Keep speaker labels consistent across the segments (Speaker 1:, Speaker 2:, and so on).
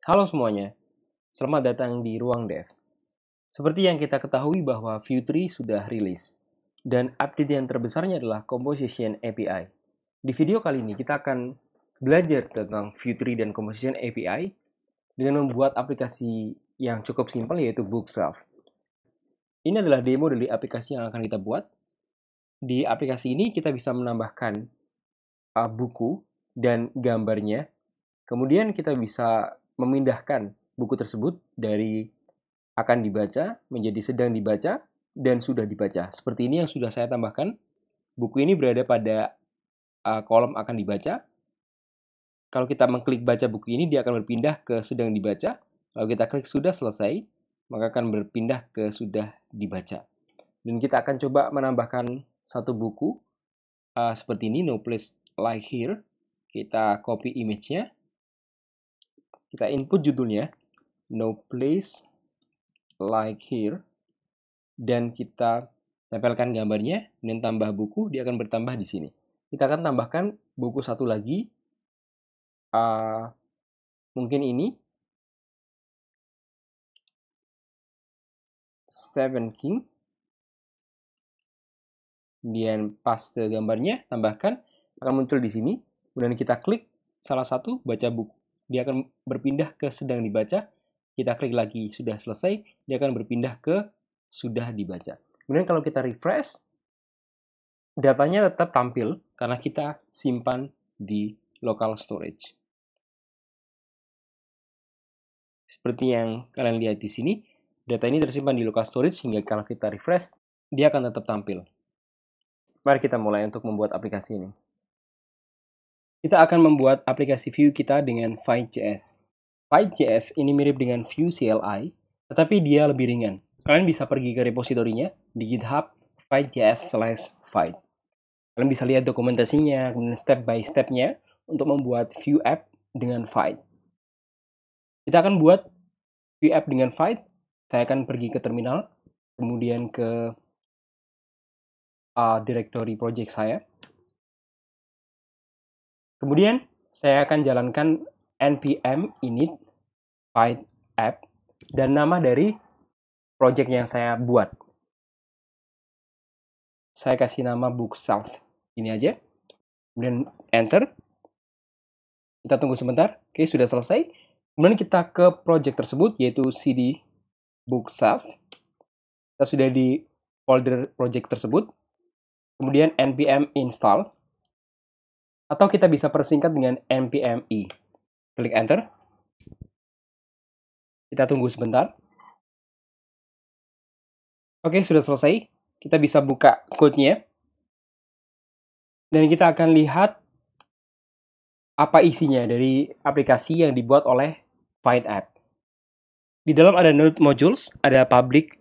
Speaker 1: Halo semuanya, selamat datang di Ruang Dev. Seperti yang kita ketahui bahwa Vue 3 sudah rilis, dan update yang terbesarnya adalah Composition API. Di video kali ini kita akan belajar tentang Vue 3 dan Composition API dengan membuat aplikasi yang cukup simpel yaitu Bookself. Ini adalah demo dari aplikasi yang akan kita buat. Di aplikasi ini kita bisa menambahkan buku dan gambarnya. Kemudian kita bisa memindahkan buku tersebut dari akan dibaca menjadi sedang dibaca dan sudah dibaca. Seperti ini yang sudah saya tambahkan. Buku ini berada pada kolom akan dibaca. Kalau kita mengklik baca buku ini, dia akan berpindah ke sedang dibaca. Kalau kita klik sudah selesai, maka akan berpindah ke sudah dibaca. Dan kita akan coba menambahkan satu buku seperti ini, No Place Like Here. Kita copy image-nya. Kita input judulnya, No Place Like Here. Dan kita tempelkan gambarnya, dan tambah buku, dia akan bertambah di sini. Kita akan tambahkan buku satu lagi, mungkin ini, Stephen King. Kemudian paste gambarnya, tambahkan, akan muncul di sini. Kemudian kita klik salah satu, baca buku. Dia akan berpindah ke sedang dibaca. Kita klik lagi, sudah selesai. Dia akan berpindah ke sudah dibaca. Kemudian kalau kita refresh, datanya tetap tampil karena kita simpan di local storage. Seperti yang kalian lihat di sini, data ini tersimpan di local storage sehingga kalau kita refresh, dia akan tetap tampil. Mari kita mulai untuk membuat aplikasi ini. Kita akan membuat aplikasi Vue kita dengan Vite.js. Vite.js ini mirip dengan Vue CLI, tetapi dia lebih ringan. Kalian bisa pergi ke repositorinya di GitHub Vite.js/Vite. Kalian bisa lihat dokumentasinya, kemudian step by step-nya untuk membuat Vue app dengan Vite. Kita akan buat Vue app dengan Vite. Saya akan pergi ke terminal, kemudian ke directory project saya. Kemudian saya akan jalankan npm init Vite app dan nama dari project yang saya buat. Saya kasih nama Bookself. Ini aja. Kemudian enter. Kita tunggu sebentar. Oke, sudah selesai. Kemudian kita ke project tersebut, yaitu cd Bookself. Kita sudah di folder project tersebut. Kemudian npm install. Atau kita bisa persingkat dengan npm i. Klik enter. Kita tunggu sebentar. Oke, sudah selesai. Kita bisa buka code-nya. Dan kita akan lihat apa isinya dari aplikasi yang dibuat oleh Vite app. Di dalam ada node modules, ada public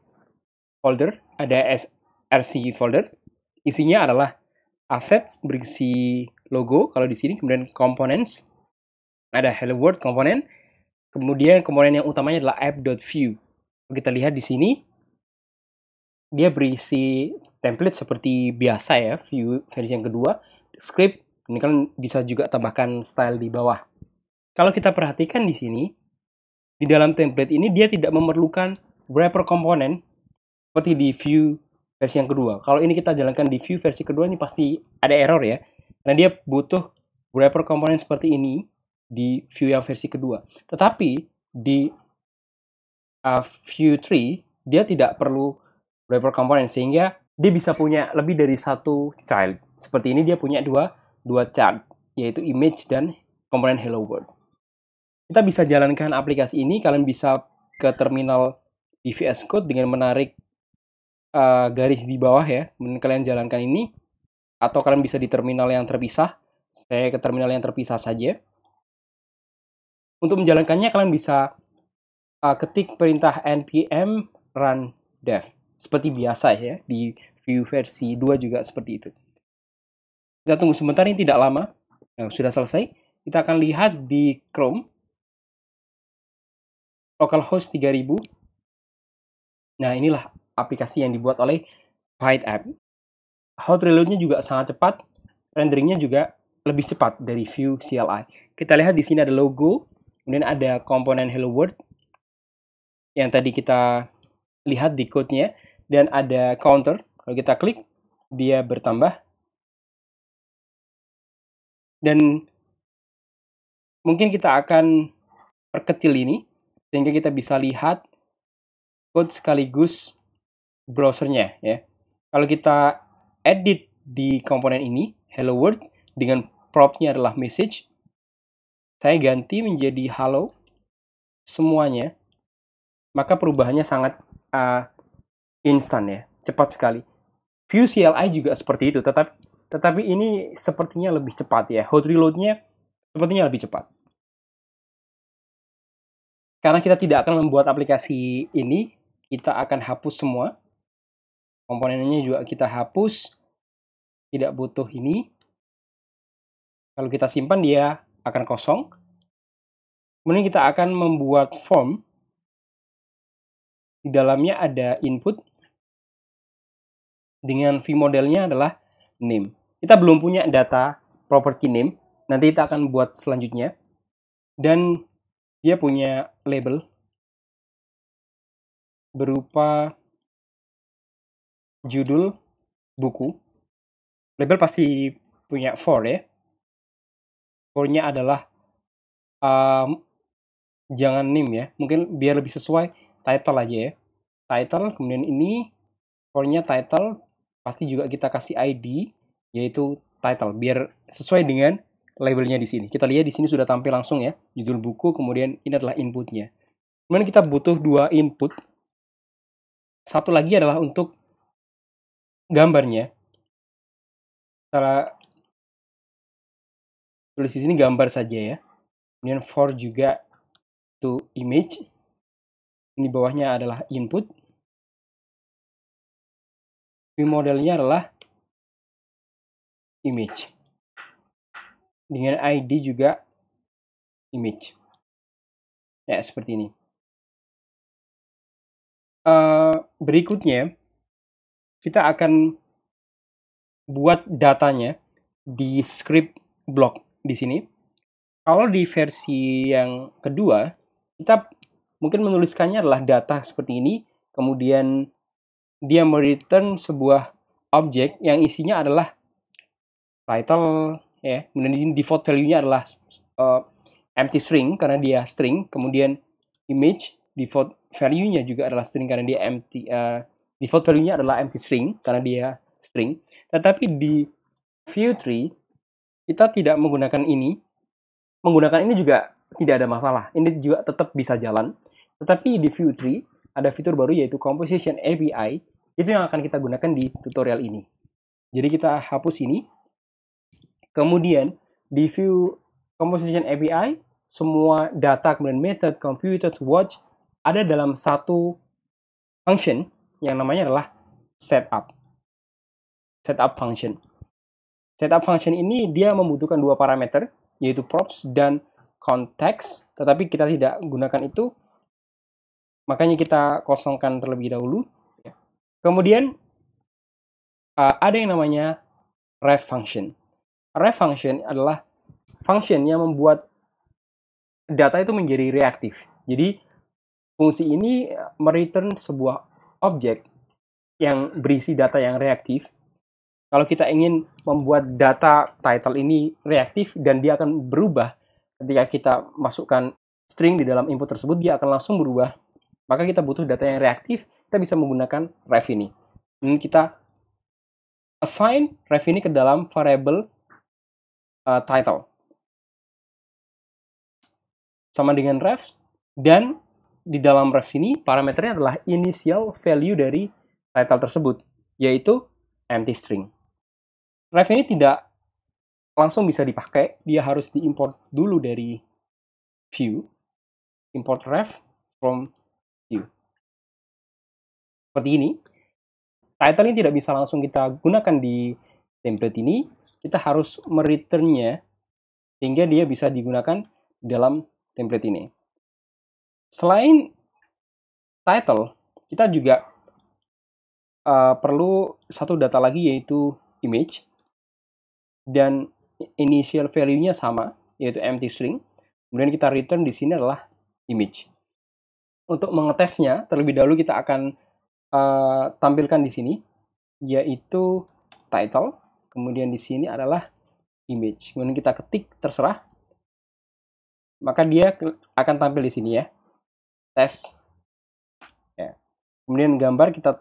Speaker 1: folder, ada src folder. Isinya adalah assets berisi logo kalau di sini, kemudian components, ada hello world komponen, kemudian komponen yang utamanya adalah app.vue. Kita lihat di sini dia berisi template seperti biasa ya, Vue versi yang kedua, script. Ini kan bisa juga tambahkan style di bawah. Kalau kita perhatikan di sini, di dalam template ini dia tidak memerlukan wrapper komponen seperti di Vue versi yang kedua. Kalau ini kita jalankan di Vue versi kedua, ini pasti ada error ya. Karena dia butuh wrapper komponen seperti ini di Vue yang versi kedua. Tetapi di Vue 3, dia tidak perlu wrapper komponen sehingga dia bisa punya lebih dari satu child. Seperti ini dia punya dua child, yaitu image dan komponen hello world. Kita bisa jalankan aplikasi ini, kalian bisa ke terminal di VS Code dengan menarik garis di bawah ya. Kemudian kalian jalankan ini, atau kalian bisa di terminal yang terpisah. Saya ke terminal yang terpisah saja. Untuk menjalankannya kalian bisa ketik perintah npm run dev. Seperti biasa ya, di Vue versi 2 juga seperti itu. Kita tunggu sebentar, ini tidak lama. Nah, sudah selesai. Kita akan lihat di Chrome. Localhost 3000. Nah, inilah aplikasi yang dibuat oleh Vite app. Hot reload-nya juga sangat cepat. Renderingnya juga lebih cepat dari Vue CLI. Kita lihat di sini ada logo. Kemudian ada komponen hello world yang tadi kita lihat di code-nya, dan ada counter. Kalau kita klik, dia bertambah. Dan mungkin kita akan perkecil ini sehingga kita bisa lihat code sekaligus browsernya ya. Kalau kita edit di komponen ini, hello world, dengan propnya adalah message, saya ganti menjadi halo semuanya, maka perubahannya sangat instan ya, cepat sekali. View CLI juga seperti itu, tetapi ini sepertinya lebih cepat ya. Hot reload-nya sepertinya lebih cepat. Karena kita tidak akan membuat aplikasi ini, kita akan hapus semua. Komponennya juga kita hapus, tidak butuh ini. Kalau kita simpan, dia akan kosong. Kemudian kita akan membuat form. Di dalamnya ada input. Dengan view modelnya adalah name. Kita belum punya data property name. Nanti kita akan buat selanjutnya. Dan dia punya label berupa judul buku. Label pasti punya for ya. For-nya adalah jangan name ya. Mungkin biar lebih sesuai title aja ya. Title, kemudian ini for-nya title, pasti juga kita kasih ID yaitu title biar sesuai dengan labelnya di sini. Kita lihat di sini sudah tampil langsung ya, judul buku, kemudian ini adalah inputnya. Kemudian kita butuh 2 input. Satu lagi adalah untuk gambarnya. Cara tulis di sini gambar saja ya. Kemudian for juga to image. Ini bawahnya adalah input. View modelnya adalah image. Dengan ID juga image. Ya, seperti ini. Berikutnya, kita akan buat datanya di script block di sini. Kalau di versi yang kedua, kita mungkin menuliskannya adalah data seperti ini, kemudian dia mereturn sebuah objek yang isinya adalah title ya, kemudian default value-nya adalah empty string karena dia string, kemudian image default value-nya juga adalah string karena dia empty, default value-nya adalah empty string karena dia string. Tetapi di view tree kita tidak menggunakan ini. Menggunakan ini juga tidak ada masalah. Ini juga tetap bisa jalan. Tetapi di view tree ada fitur baru yaitu composition API. Itu yang akan kita gunakan di tutorial ini. Jadi kita hapus ini. Kemudian di view composition API, semua data, kemudian method, computed, watch ada dalam satu function yang namanya adalah setup. Setup function. Setup function ini dia membutuhkan 2 parameter, yaitu props dan context, tetapi kita tidak gunakan itu, makanya kita kosongkan terlebih dahulu. Kemudian ada yang namanya ref function. Ref function adalah function yang membuat data itu menjadi reaktif. Jadi fungsi ini mereturn sebuah objek yang berisi data yang reaktif. Kalau kita ingin membuat data title ini reaktif dan dia akan berubah ketika kita masukkan string di dalam input tersebut, dia akan langsung berubah. Maka kita butuh data yang reaktif, kita bisa menggunakan ref ini. Dan kita assign ref ini ke dalam variable title. Sama dengan ref, dan di dalam ref ini parameternya adalah initial value dari title tersebut, yaitu empty string. Ref ini tidak langsung bisa dipakai, dia harus diimport dulu dari view. Import ref from view. Seperti ini. Title ini tidak bisa langsung kita gunakan di template ini, kita harus mereturnnya sehingga dia bisa digunakan dalam template ini. Selain title, kita juga perlu satu data lagi yaitu image. Dan initial value-nya sama, yaitu empty string. Kemudian kita return di sini adalah image. Untuk mengetesnya, terlebih dahulu kita akan tampilkan di sini, yaitu title. Kemudian di sini adalah image. Kemudian kita ketik terserah, maka dia akan tampil di sini ya, tes. Ya. Kemudian gambar kita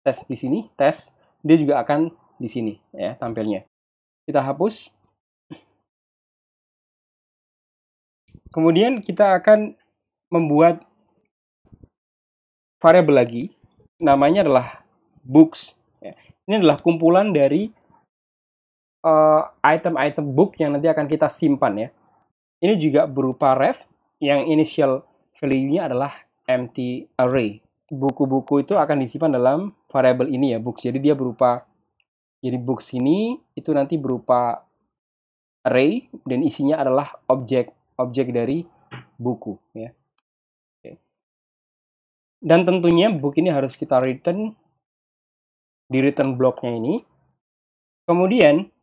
Speaker 1: tes di sini, tes, dia juga akan di sini ya tampilnya. Kita hapus. Kemudian kita akan membuat variabel lagi, namanya adalah books. Ya. Ini adalah kumpulan dari item-item book yang nanti akan kita simpan ya. Ini juga berupa ref yang initial value-nya adalah empty array. Buku-buku itu akan disimpan dalam variabel ini ya, books. Jadi dia berupa, jadi books ini itu nanti berupa array dan isinya adalah objek dari buku ya. Oke. Dan tentunya book ini harus kita return di return blocknya ini. Kemudian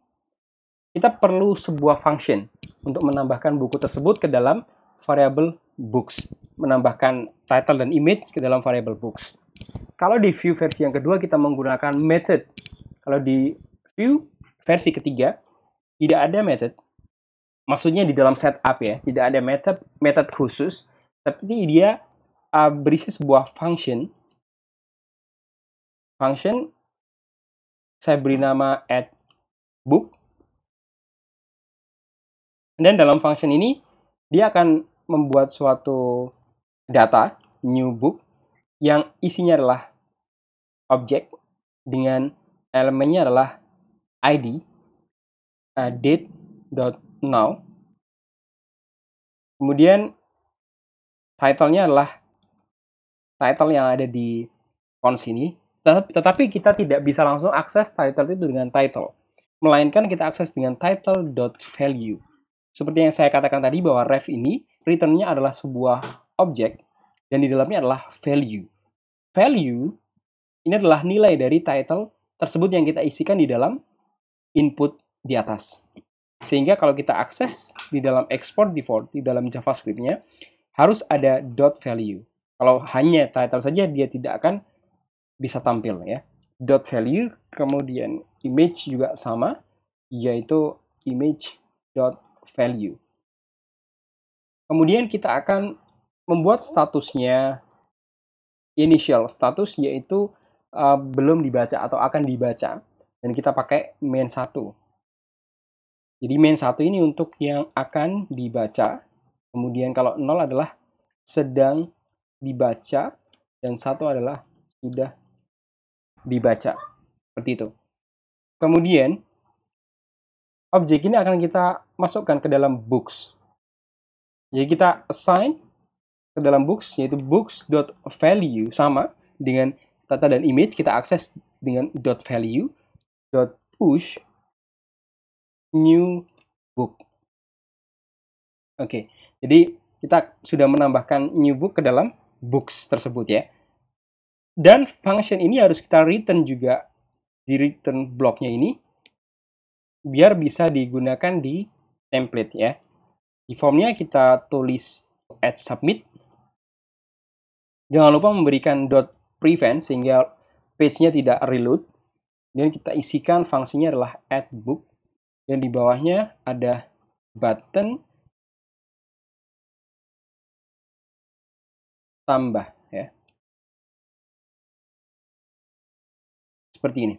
Speaker 1: kita perlu sebuah function untuk menambahkan buku tersebut ke dalam variabel books, menambahkan title dan image ke dalam variabel books. Kalau di Vue versi yang kedua kita menggunakan method. Kalau di Vue versi ketiga tidak ada method. Maksudnya di dalam setup ya, tidak ada method khusus, tapi dia berisi sebuah function. Function saya beri nama add book. Dan dalam function ini dia akan membuat suatu data new book yang isinya adalah objek dengan elemennya adalah id date.now. Kemudian title-nya adalah title yang ada di cons ini. Tetapi kita tidak bisa langsung akses title itu dengan title, melainkan kita akses dengan title.value. Seperti yang saya katakan tadi bahwa ref ini return-nya adalah sebuah objek dan di dalamnya adalah value. Value ini adalah nilai dari title tersebut yang kita isikan di dalam input di atas. Sehingga kalau kita akses di dalam export default di dalam JavaScript-nya harus ada dot value. Kalau hanya title saja dia tidak akan bisa tampil ya. Dot value, kemudian image juga sama, yaitu image dot value. Kemudian kita akan membuat statusnya initial status, yaitu belum dibaca atau akan dibaca, dan kita pakai main 1. Jadi main 1 ini untuk yang akan dibaca, kemudian kalau 0 adalah sedang dibaca dan 1 adalah sudah dibaca, seperti itu. Kemudian objek ini akan kita masukkan ke dalam books. Jadi kita assign ke dalam books, yaitu books.value sama dengan data dan image, kita akses dengan .value .push new book. Oke, jadi kita sudah menambahkan new book ke dalam books tersebut ya. Dan function ini harus kita return juga di return blocknya ini, biar bisa digunakan di template ya. Di formnya kita tulis add submit. Jangan lupa memberikan .prevent sehingga page-nya tidak reload. Dan kita isikan fungsinya adalah add book. Dan di bawahnya ada button tambah ya. Seperti ini.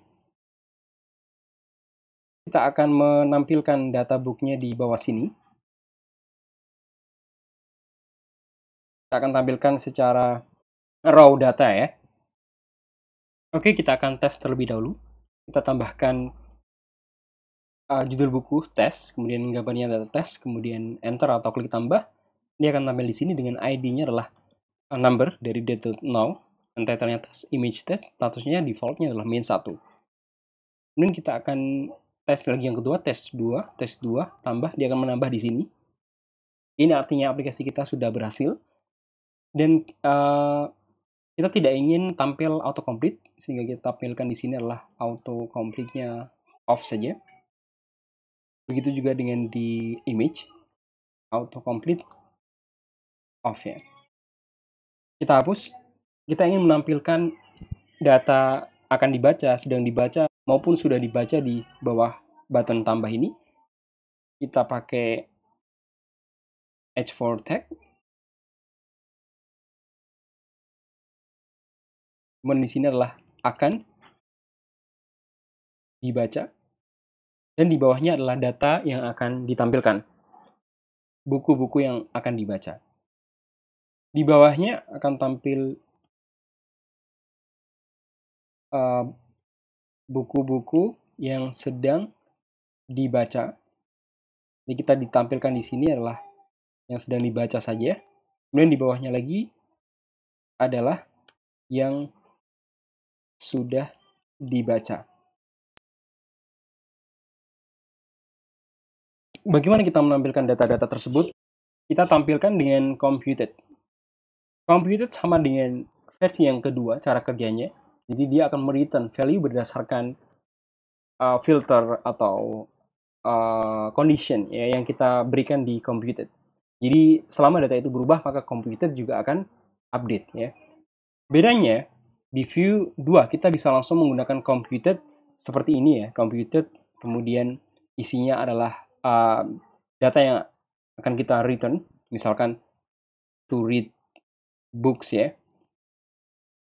Speaker 1: Kita akan menampilkan data booknya di bawah sini. Kita akan tampilkan secara raw data ya. Oke, kita akan tes terlebih dahulu. Kita tambahkan judul buku tes, kemudian gambarnya adalah tes, kemudian enter atau klik tambah. Dia akan tampil di sini dengan ID-nya adalah number dari date.now, dan title-nya tes, image test, statusnya defaultnya adalah main 1. Kemudian kita akan tes lagi yang kedua, tes 2, tambah, dia akan menambah di sini. Ini artinya aplikasi kita sudah berhasil. Dan kita tidak ingin tampil autocomplete, sehingga kita tampilkan di sini adalah autocomplete-nya off saja. Begitu juga dengan di image. autocomplete off ya. Kita hapus. Kita ingin menampilkan data akan dibaca, sedang dibaca, maupun sudah dibaca di bawah button tambah ini. Kita pakai H4 tag. Kemudian di sini adalah akan dibaca. Dan di bawahnya adalah data yang akan ditampilkan. Buku-buku yang akan dibaca. Di bawahnya akan tampil buku-buku yang sedang dibaca. Jadi kita ditampilkan di sini adalah yang sedang dibaca saja. Kemudian di bawahnya lagi adalah yang sudah dibaca. Bagaimana kita menampilkan data-data tersebut? Kita tampilkan dengan computed. Computed sama dengan versi yang kedua, cara kerjanya. Jadi dia akan mereturn value berdasarkan filter atau condition ya, yang kita berikan di computed. Jadi selama data itu berubah, maka computed juga akan update ya. Bedanya di view 2 kita bisa langsung menggunakan computed seperti ini ya, computed, kemudian isinya adalah data yang akan kita return, misalkan to read books ya.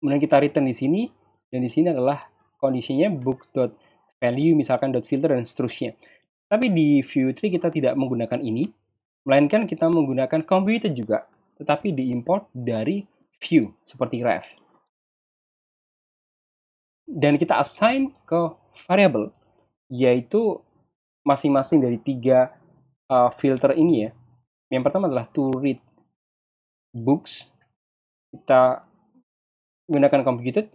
Speaker 1: Kemudian kita return di sini, dan di sini adalah kondisinya book.value, misalkan .filter dan seterusnya. Tapi di view 3 kita tidak menggunakan ini, melainkan kita menggunakan computed juga, tetapi diimport dari view seperti ref. Dan kita assign ke variable, yaitu masing-masing dari 3 filter ini ya. Yang pertama adalah to read books. Kita gunakan computed.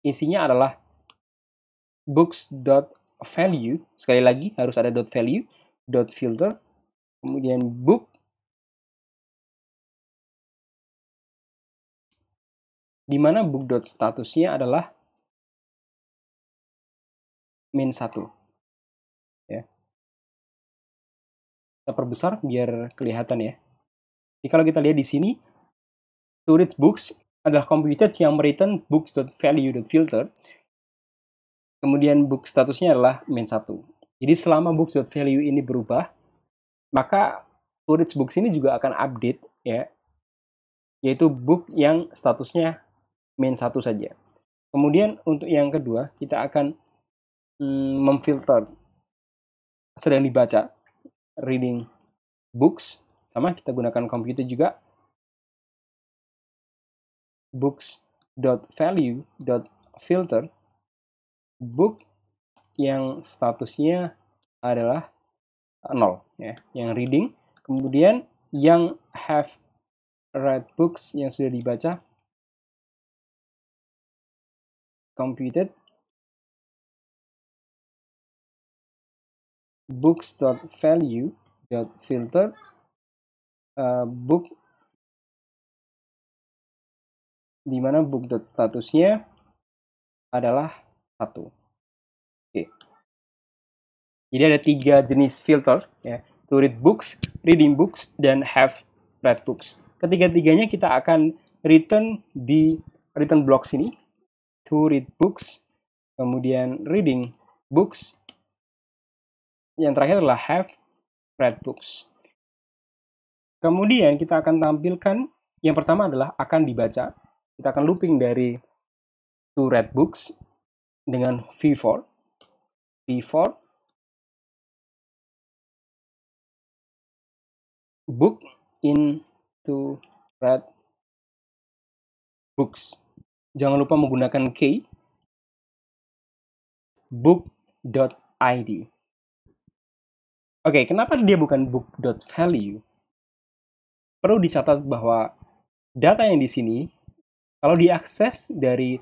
Speaker 1: Isinya adalah books.value. Sekali lagi harus ada .value, .filter, kemudian book, di mana book.statusnya adalah min 1. Ya. Kita perbesar biar kelihatan ya. Jadi kalau kita lihat di sini, to read books adalah computed yang mereturn books.value.filter. Kemudian book statusnya adalah min 1. Jadi selama books.value ini berubah, maka to read books ini juga akan update ya, yaitu book yang statusnya min 1 saja. Kemudian untuk yang kedua, kita akan memfilter sedang dibaca, reading books, sama kita gunakan computer juga, books.value.filter, book yang statusnya adalah 0 ya, yang reading. Kemudian yang have read books, yang sudah dibaca, computed, books.value.filter, book, di mana book.statusnya adalah 1. Oke. Jadi ada 3 jenis filter ya, to read books, reading books, dan have read books. Ketiga-tiganya kita akan return di return block sini, to read books, kemudian reading books, yang terakhir adalah have read books. Kemudian kita akan tampilkan yang pertama adalah akan dibaca. Kita akan looping dari to read books dengan v4 book into read books. Jangan lupa menggunakan key, book.id. Oke, kenapa dia bukan book.value? Perlu dicatat bahwa data yang di sini, kalau diakses dari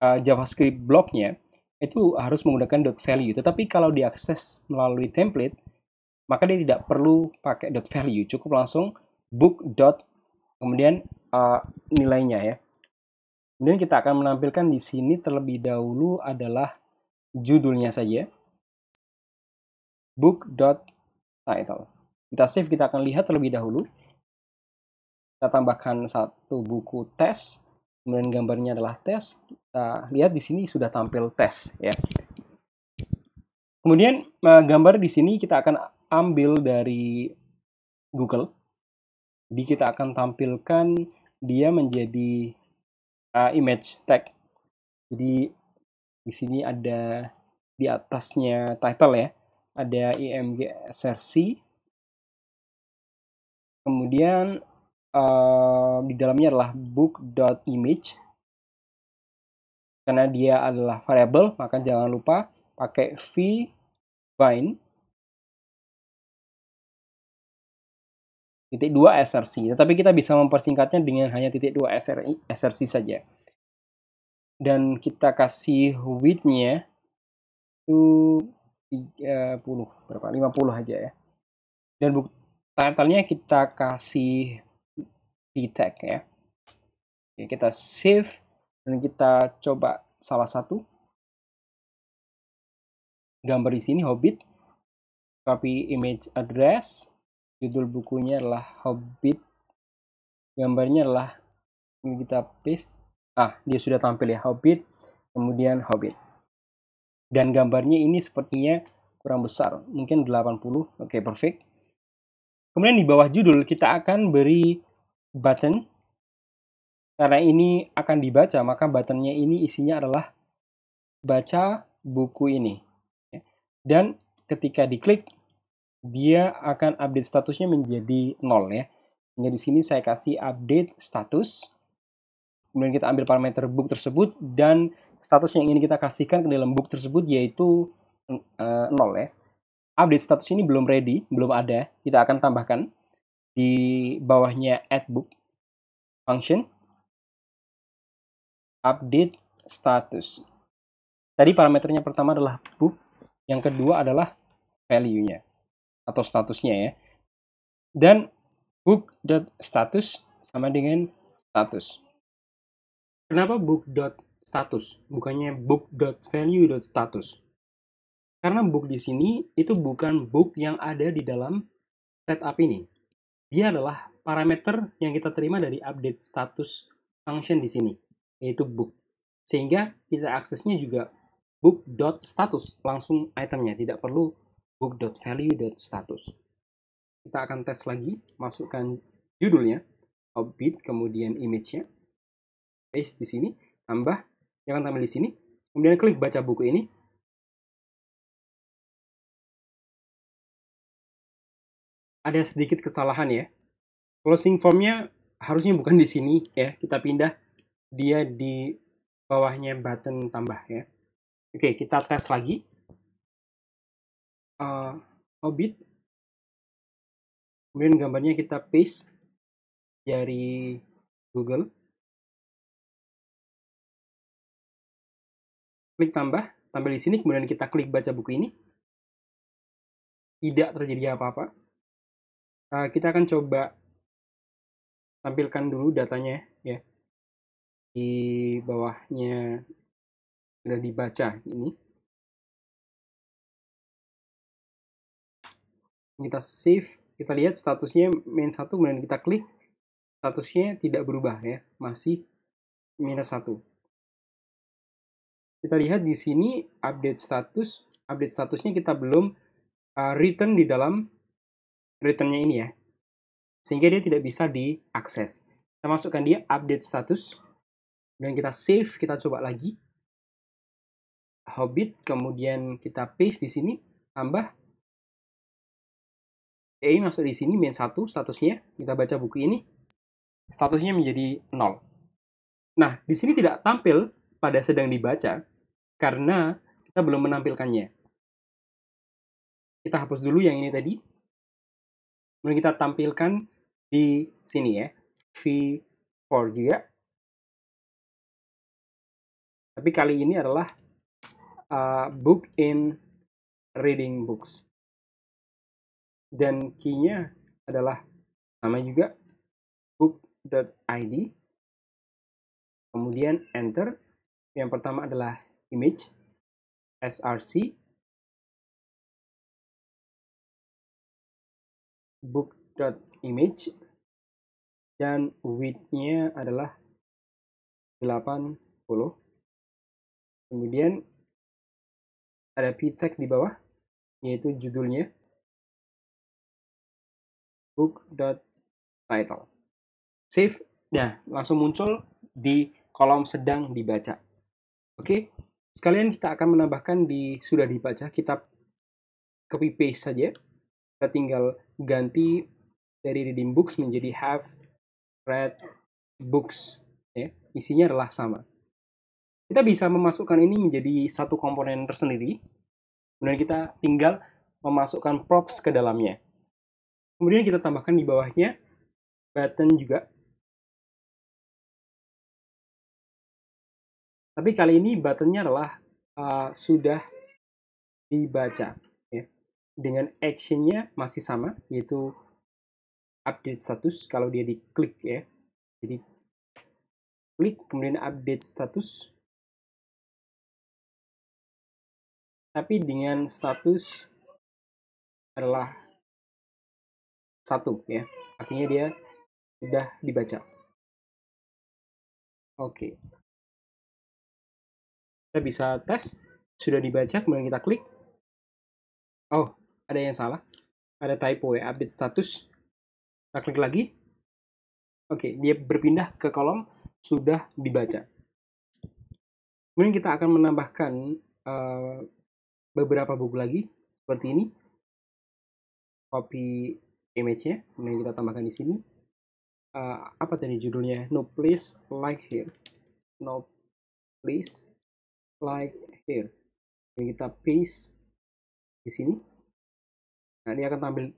Speaker 1: JavaScript blocknya, itu harus menggunakan .value. Tetapi kalau diakses melalui template, maka dia tidak perlu pakai .value. Cukup langsung book. Kemudian nilainya ya. Kemudian kita akan menampilkan di sini terlebih dahulu adalah judulnya saja, book.title. Kita save, kita akan lihat terlebih dahulu. Kita tambahkan satu buku tes, kemudian gambarnya adalah tes. Kita lihat di sini sudah tampil tes ya. Kemudian gambar di sini kita akan ambil dari Google. Jadi kita akan tampilkan dia menjadi image tag. Jadi di sini ada di atasnya title ya, ada IMG SRC. Kemudian di dalamnya adalah book.image. Karena dia adalah variabel, maka jangan lupa pakai v-bind .2 src. Tetapi kita bisa mempersingkatnya dengan hanya .2 src saja. Dan kita kasih width-nya itu 30, berapa? 50 aja ya. Dan title-nya kita kasih v-tag ya. Oke, kita save dan kita coba salah satu gambar di sini Hobbit, copy image address, judul bukunya adalah Hobbit, gambarnya adalah ini, kita paste. Dia sudah tampil ya, Hobbit, kemudian Hobbit. Dan gambarnya ini sepertinya kurang besar, mungkin 80. Oke, perfect. Kemudian di bawah judul kita akan beri button. Karena ini akan dibaca, maka buttonnya ini isinya adalah baca buku ini. Dan ketika diklik, dia akan update statusnya menjadi 0 ya. Sehingga di sini saya kasih update status. Kemudian kita ambil parameter book tersebut dan status yang ingin kita kasihkan ke dalam book tersebut yaitu 0 ya. Update status ini belum ready, belum ada. Kita akan tambahkan di bawahnya add book function update status. Tadi parameternya pertama adalah book, yang kedua adalah value-nya atau statusnya ya. Dan book.status sama dengan status. Kenapa book.status bukannya book.value.status? Karena book di sini itu bukan book yang ada di dalam setup ini. Dia adalah parameter yang kita terima dari update status function di sini, yaitu book. Sehingga kita aksesnya juga book.status, langsung itemnya, tidak perlu book.value.status. Kita akan tes lagi, masukkan judulnya, Hobbit, kemudian image-nya, paste di sini, tambah, jangan tambah di sini, kemudian klik baca buku ini. Ada sedikit kesalahan ya. Closing formnya harusnya bukan di sini ya, kita pindah dia di bawahnya button tambah ya. Oke, kita tes lagi. Hobbit. Kemudian gambarnya kita paste dari Google. Klik tambah di sini, kemudian kita klik baca buku ini. Tidak terjadi apa-apa. Kita akan coba tampilkan dulu datanya ya. Di bawahnya sudah dibaca ini. Kita save, kita lihat statusnya -1, kemudian kita klik, statusnya tidak berubah ya, masih -1. Kita lihat di sini update statusnya kita belum return di dalam returnnya ini ya, sehingga dia tidak bisa diakses. Kita masukkan dia update status, dan kita save, kita coba lagi Hobbit, kemudian kita paste di sini, tambah masuk di sini -1 statusnya, kita baca buku ini, statusnya menjadi 0. Nah, di sini tidak tampil pada sedang dibaca karena kita belum menampilkannya. Kita hapus dulu yang ini tadi. Kemudian kita tampilkan di sini ya, V4 juga. Tapi kali ini adalah book in reading books. Dan key-nya adalah sama juga, book.id. Kemudian enter. Yang pertama adalah image, src. book.image dan width-nya adalah 80. Kemudian ada p tag di bawah, yaitu judulnya book.title. Save. Nah, langsung muncul di kolom sedang dibaca. Oke, sekalian kita akan menambahkan di sudah dibaca, kita copy paste saja. Kita tinggal ganti dari reading books menjadi have read books. Ya, isinya adalah sama. Kita bisa memasukkan ini menjadi satu komponen tersendiri. Kemudian kita tinggal memasukkan props ke dalamnya. Kemudian kita tambahkan di bawahnya button juga. Tapi kali ini buttonnya adalah sudah dibaca. Ya. Dengan actionnya masih sama, yaitu update status kalau dia diklik ya. Jadi klik kemudian update status. Tapi dengan status adalah 1 ya. Artinya dia sudah dibaca. Oke. Kita bisa tes sudah dibaca, kemudian kita klik. Oh, ada yang salah. Ada typo ya, update status. Kita klik lagi. Oke, dia berpindah ke kolom sudah dibaca. Kemudian kita akan menambahkan beberapa buku lagi seperti ini. Copy image-nya, kemudian kita tambahkan di sini. Apa tadi judulnya? No place like here. No place like here. Dan kita paste di sini. Nah, dia akan tampil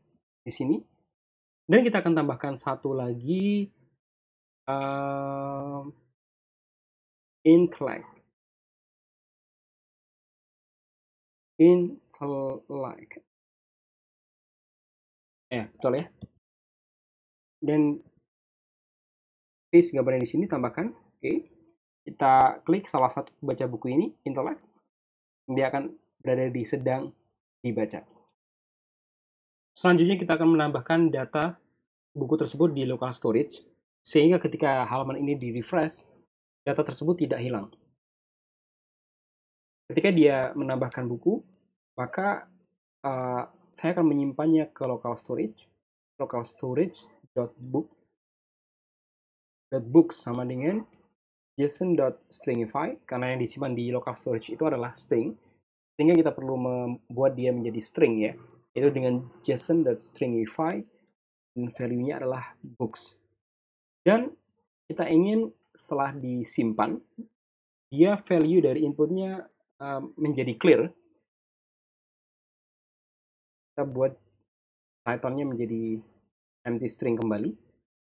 Speaker 1: di sini. Dan kita akan tambahkan satu lagi intellect. Ya, betul ya. Dan paste gambarnya di sini, tambahkan. Oke. Kita klik salah satu baca buku ini, intellect. Dia akan berada di sedang dibaca. Selanjutnya kita akan menambahkan data buku tersebut di local storage, sehingga ketika halaman ini di-refresh, data tersebut tidak hilang. Ketika dia menambahkan buku, maka saya akan menyimpannya ke local storage .books sama dengan json.stringify, karena yang disimpan di local storage itu adalah string, sehingga kita perlu membuat dia menjadi string ya, yaitu dengan json.stringify dan value-nya adalah books. Dan kita ingin setelah disimpan, dia value dari inputnya menjadi clear. Kita buat title-nya menjadi empty string kembali.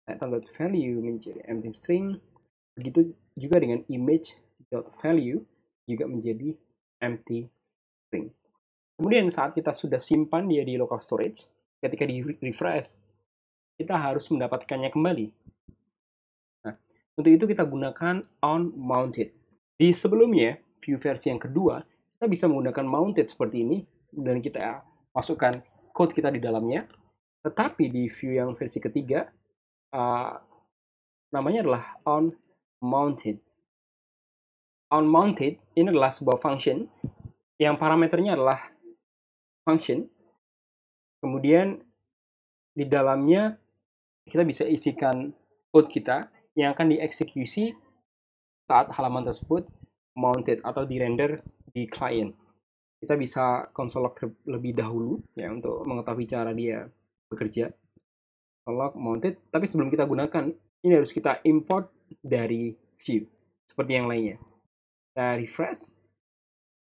Speaker 1: Title.value menjadi empty string. Begitu juga dengan image.value juga menjadi empty string. Kemudian saat kita sudah simpan dia di local storage, ketika di refresh, kita harus mendapatkannya kembali. Nah, untuk itu kita gunakan onMounted. Di sebelumnya, view versi yang kedua, kita bisa menggunakan mounted seperti ini, dan kita masukkan code kita di dalamnya. Tetapi di view yang versi ketiga, namanya adalah onMounted. OnMounted ini adalah sebuah function yang parameternya adalah function. Kemudian di dalamnya kita bisa isikan code kita yang akan dieksekusi saat halaman tersebut mounted atau dirender di client. Kita bisa console log terlebih dahulu ya untuk mengetahui cara dia bekerja. Log mounted, tapi sebelum kita gunakan, ini harus kita import dari view seperti yang lainnya. Kita refresh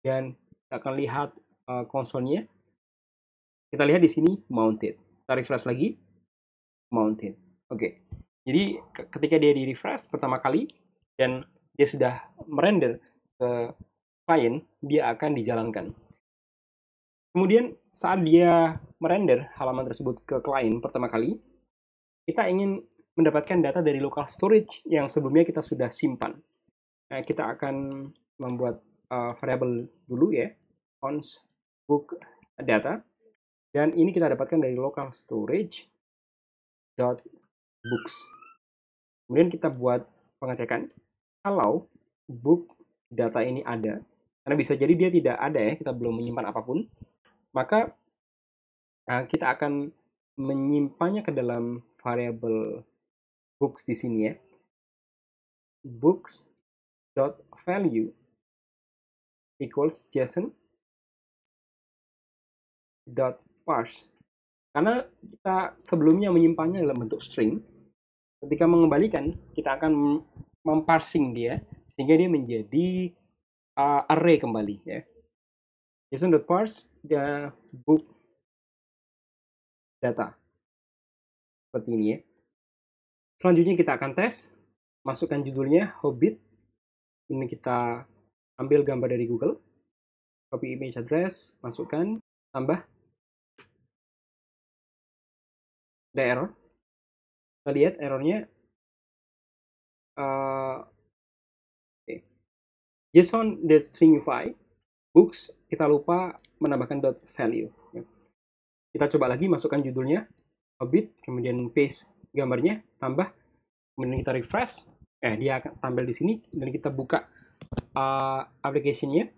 Speaker 1: dan kita akan lihat konsolnya. Kita lihat di sini mounted. Kita refresh lagi, mounted. Oke. Jadi ketika dia di refresh pertama kali dan dia sudah merender ke client, dia akan dijalankan. Kemudian saat dia merender halaman tersebut ke client pertama kali, kita ingin mendapatkan data dari local storage yang sebelumnya kita sudah simpan. Nah, kita akan membuat variabel dulu ya, ons book data, dan ini kita dapatkan dari local storage dot books. Kemudian kita buat pengecekan kalau book data ini ada, karena bisa jadi dia tidak ada ya, kita belum menyimpan apapun, maka kita akan menyimpannya ke dalam variabel books di sini ya. Books dot value equals JSON dot parse. Karena kita sebelumnya menyimpannya dalam bentuk string, ketika mengembalikan kita akan memparsing dia sehingga dia menjadi array kembali ya. JSON.parse the book data seperti ini ya. Selanjutnya kita akan tes, masukkan judulnya Hobbit. Ini kita ambil gambar dari Google, copy image address, masukkan, tambah, ada error. Kita lihat errornya JSON.stringify books, kita lupa menambahkan dot value. Kita coba lagi, masukkan judulnya Hobbit, kemudian paste gambarnya, tambah, kemudian kita refresh, dia akan tampil di sini, dan kita buka application-nya.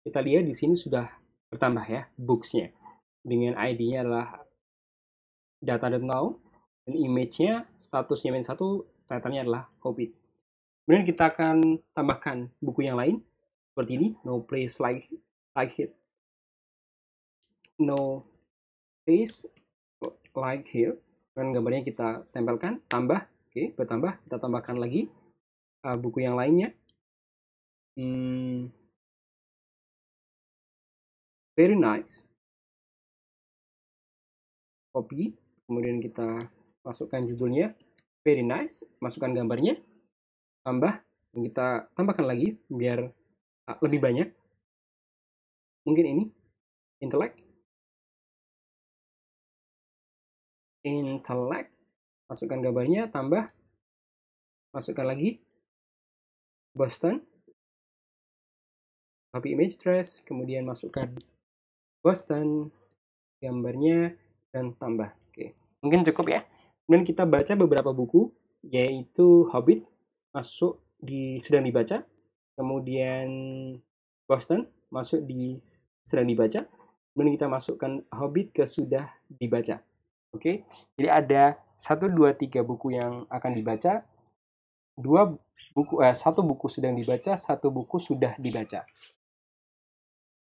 Speaker 1: Kita lihat di sini sudah bertambah ya books-nya, dengan ID-nya adalah data.now, dan image-nya statusnya -1, title-nya adalah Hobbit. Kemudian kita akan tambahkan buku yang lain seperti ini, no place like it, no place like here, dan gambarnya kita tempelkan, tambah, oke, bertambah, kita tambahkan lagi buku yang lainnya, very nice, copy, kemudian kita masukkan judulnya very nice, masukkan gambarnya, tambah, dan kita tambahkan lagi biar lebih banyak. Mungkin ini intellect, masukkan gambarnya, tambah, masukkan lagi Boston, copy image address, kemudian masukkan Boston, gambarnya, dan tambah. Oke, mungkin cukup ya. Kemudian kita baca beberapa buku, yaitu Hobbit masuk di sedang dibaca, kemudian Boston masuk di sedang dibaca, kemudian kita masukkan Hobbit ke sudah dibaca. Oke, jadi ada 1, 2, 3 buku yang akan dibaca, 1 buku sedang dibaca, 1 buku sudah dibaca.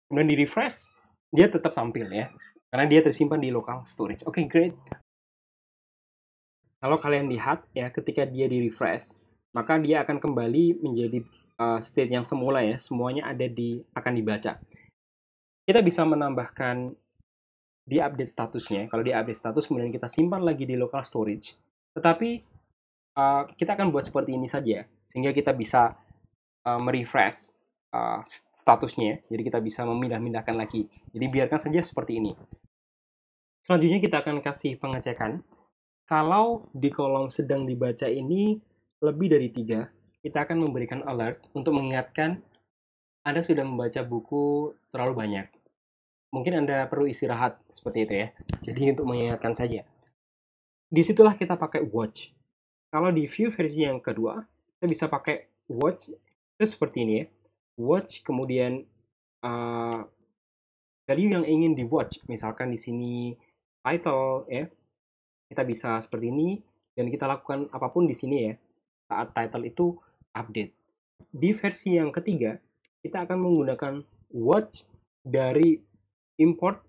Speaker 1: Kemudian di refresh, dia tetap tampil ya, karena dia tersimpan di local storage. Oke, great. Kalau kalian lihat ya, ketika dia di refresh, maka dia akan kembali menjadi state yang semula ya, semuanya akan dibaca. Kita bisa menambahkan di update statusnya. Kalau di update status kemudian kita simpan lagi di local storage, tetapi kita akan buat seperti ini saja sehingga kita bisa merefresh statusnya, jadi kita bisa memindah-mindahkan lagi. Jadi biarkan saja seperti ini. Selanjutnya kita akan kasih pengecekan. Kalau di kolom sedang dibaca ini lebih dari 3, kita akan memberikan alert untuk mengingatkan Anda sudah membaca buku terlalu banyak. Mungkin Anda perlu istirahat, seperti itu ya. Jadi untuk mengingatkan saja. Disitulah kita pakai watch. Kalau di view versi yang kedua, kita bisa pakai watch, itu seperti ini ya. Watch, kemudian value yang ingin di watch. Misalkan di sini title ya. Kita bisa seperti ini, dan kita lakukan apapun di sini ya, saat title itu update. Di versi yang ketiga, kita akan menggunakan watch dari import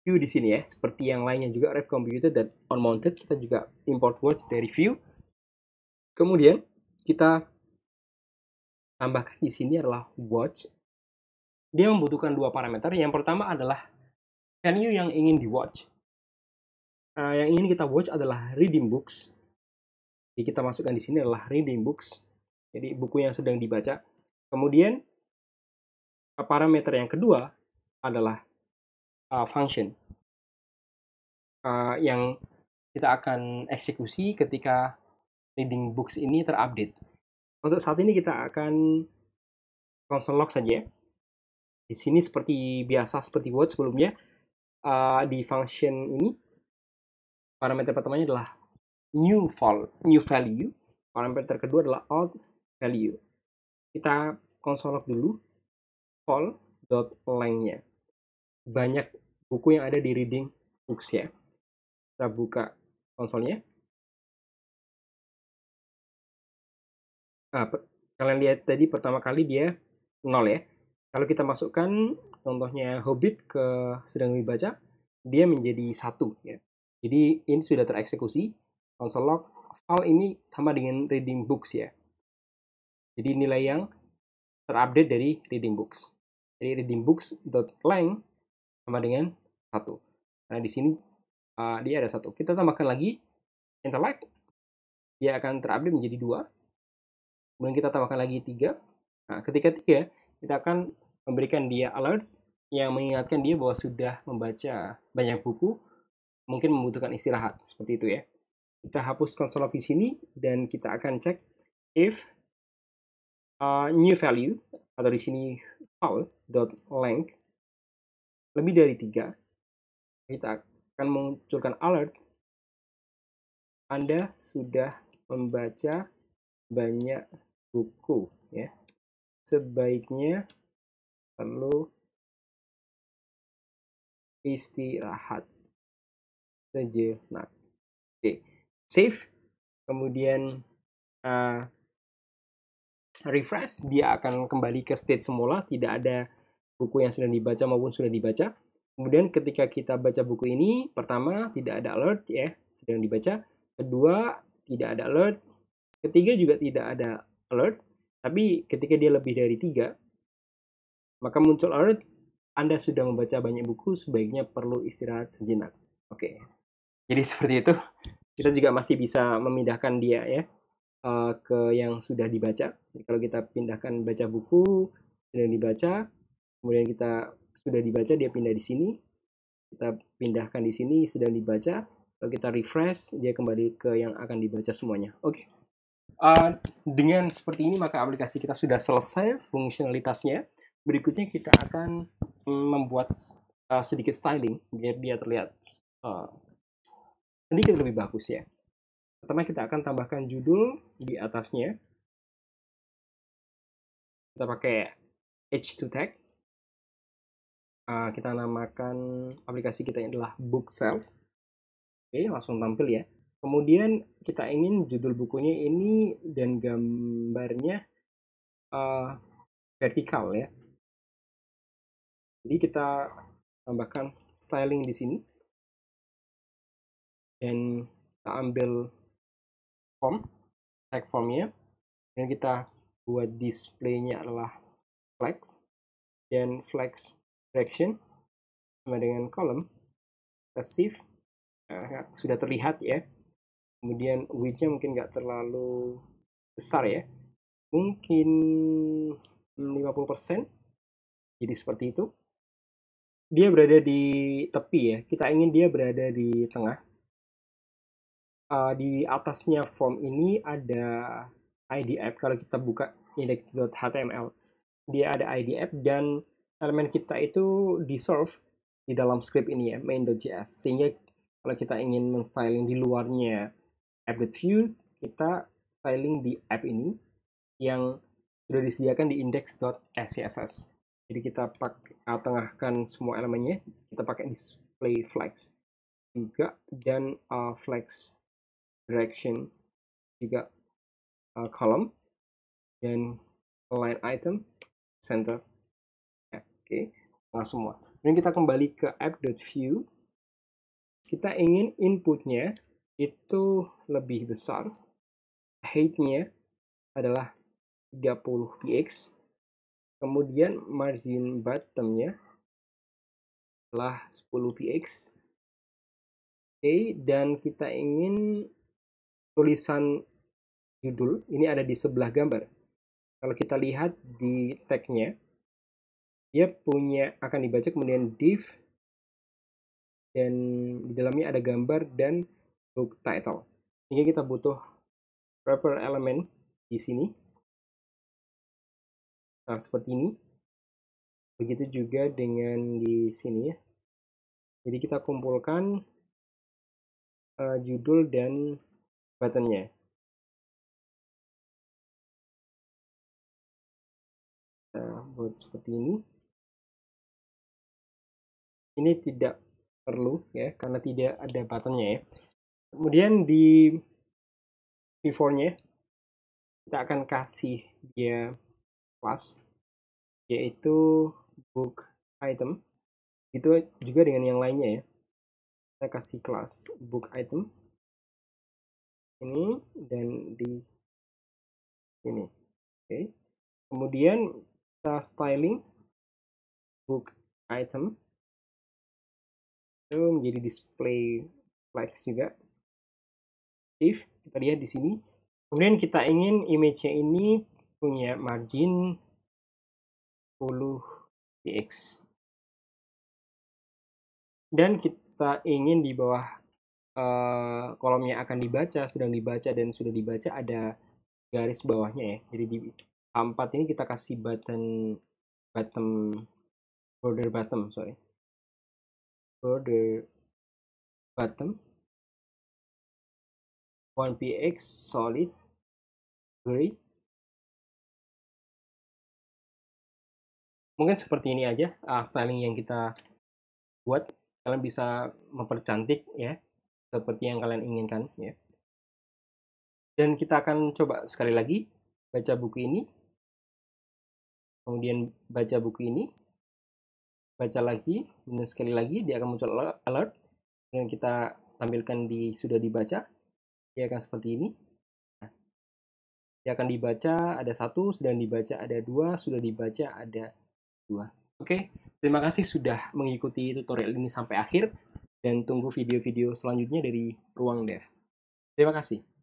Speaker 1: view di sini ya, seperti yang lainnya juga ref computed dan onMounted, kita juga import watch dari view. Kemudian kita tambahkan di sini adalah watch. Dia membutuhkan 2 parameter. Yang pertama adalah value yang ingin di watch. Yang ingin kita watch adalah reading books. Jadi kita masukkan di sini adalah reading books. Jadi buku yang sedang dibaca. Kemudian parameter yang kedua adalah function yang kita akan eksekusi ketika reading books ini terupdate. Untuk saat ini kita akan console log saja. Di sini seperti biasa, seperti watch sebelumnya, di function ini parameter pertamanya adalah new value. Parameter kedua adalah old value. Kita konsol log dulu fol.length-nya. Banyak buku yang ada di reading books ya. Kita buka konsolnya. Kalian lihat tadi pertama kali dia 0 ya. Kalau kita masukkan contohnya Hobbit ke sedang dibaca, dia menjadi 1 ya. Jadi ini sudah tereksekusi. Console log file ini sama dengan reading books ya. Jadi nilai yang terupdate dari reading books. Jadi reading books.length sama dengan 1. Nah di sini dia ada 1. Kita tambahkan lagi intellect, dia akan terupdate menjadi 2. Kemudian kita tambahkan lagi 3. Nah, ketika 3, kita akan memberikan dia alert yang mengingatkan dia bahwa sudah membaca banyak buku, mungkin membutuhkan istirahat, seperti itu ya. Kita hapus console log di sini dan kita akan cek if new value atau di sini file.length lebih dari 3, kita akan munculkan alert Anda sudah membaca banyak buku ya. Sebaiknya perlu istirahat sejenak. Oke, save, kemudian refresh, dia akan kembali ke state semula, tidak ada buku yang sudah dibaca maupun sudah dibaca. Kemudian ketika kita baca buku ini, pertama tidak ada alert ya, sedang dibaca. Kedua, tidak ada alert. Ketiga juga tidak ada alert. Tapi ketika dia lebih dari 3, maka muncul alert, Anda sudah membaca banyak buku, sebaiknya perlu istirahat sejenak. Oke. Jadi seperti itu. Kita juga masih bisa memindahkan dia ya ke yang sudah dibaca. Jadi kalau kita pindahkan baca buku, sudah dibaca, kemudian kita sudah dibaca, dia pindah di sini. Kita pindahkan di sini, sedang dibaca. Kalau kita refresh, dia kembali ke yang akan dibaca semuanya. Oke. Dengan seperti ini, maka aplikasi kita sudah selesai fungsionalitasnya. Berikutnya kita akan membuat sedikit styling, biar dia terlihat sedikit lebih bagus ya. Pertama kita akan tambahkan judul di atasnya. Kita pakai H2 tag. Kita namakan aplikasi kita adalah Bookshelf. Oke, langsung tampil ya. Kemudian kita ingin judul bukunya ini dan gambarnya vertikal ya. Jadi kita tambahkan styling di sini. Dan kita ambil form, tag formnya. Dan kita buat displaynya adalah flex. Dan flex direction sama dengan column. Shift. Sudah terlihat ya. Kemudian widthnya mungkin nggak terlalu besar ya. Mungkin 50%. Jadi seperti itu. Dia berada di tepi ya. Kita ingin dia berada di tengah. Di atasnya form ini ada ID app. Kalau kita buka index.html, dia ada ID app dan elemen kita itu di-serve di dalam script ini ya, main.js. Sehingga kalau kita ingin men-styling di luarnya app.view, kita styling di app ini yang sudah disediakan di index.scss. Jadi kita tengahkan semua elemennya, kita pakai display flex juga dan flex direction juga column dan align item center. Oke, nah semua. Dan kita kembali ke app.view. Kita ingin inputnya itu lebih besar. Height-nya adalah 30 px. Kemudian margin bottom-nya adalah 10 px. Oke, dan kita ingin tulisan judul ini ada di sebelah gambar. Kalau kita lihat di tag-nya, dia punya akan dibaca kemudian div dan di dalamnya ada gambar dan book title. Sehingga kita butuh wrapper element di sini. Nah, seperti ini. Begitu juga dengan di sini ya. Jadi kita kumpulkan judul dan buttonnya. Kita buat seperti ini. Ini tidak perlu ya, karena tidak ada buttonnya ya. Kemudian di before-nya kita akan kasih dia kelas, yaitu book item. Itu juga dengan yang lainnya ya. Kita kasih kelas book item ini dan di sini. Oke. Kemudian kita styling book item itu menjadi display flex juga. Save, kita lihat di sini. Kemudian kita ingin image-nya ini punya margin 10 px. Dan kita ingin di bawah kolomnya akan dibaca, sedang dibaca, dan sudah dibaca ada garis bawahnya ya. Jadi di A4 ini kita kasih border bottom, border bottom 1px solid gray. Mungkin seperti ini aja styling yang kita buat. Kalian bisa mempercantik ya, seperti yang kalian inginkan ya. Dan kita akan coba sekali lagi baca buku ini, kemudian baca buku ini, baca lagi, dan sekali lagi dia akan muncul alert. Dan kita tampilkan di sudah dibaca, dia akan seperti ini. Nah, dia akan dibaca ada 1, sedang dibaca ada 2, sudah dibaca ada 2. Oke, terima kasih sudah mengikuti tutorial ini sampai akhir, dan tunggu video-video selanjutnya dari Ruang Dev. Terima kasih.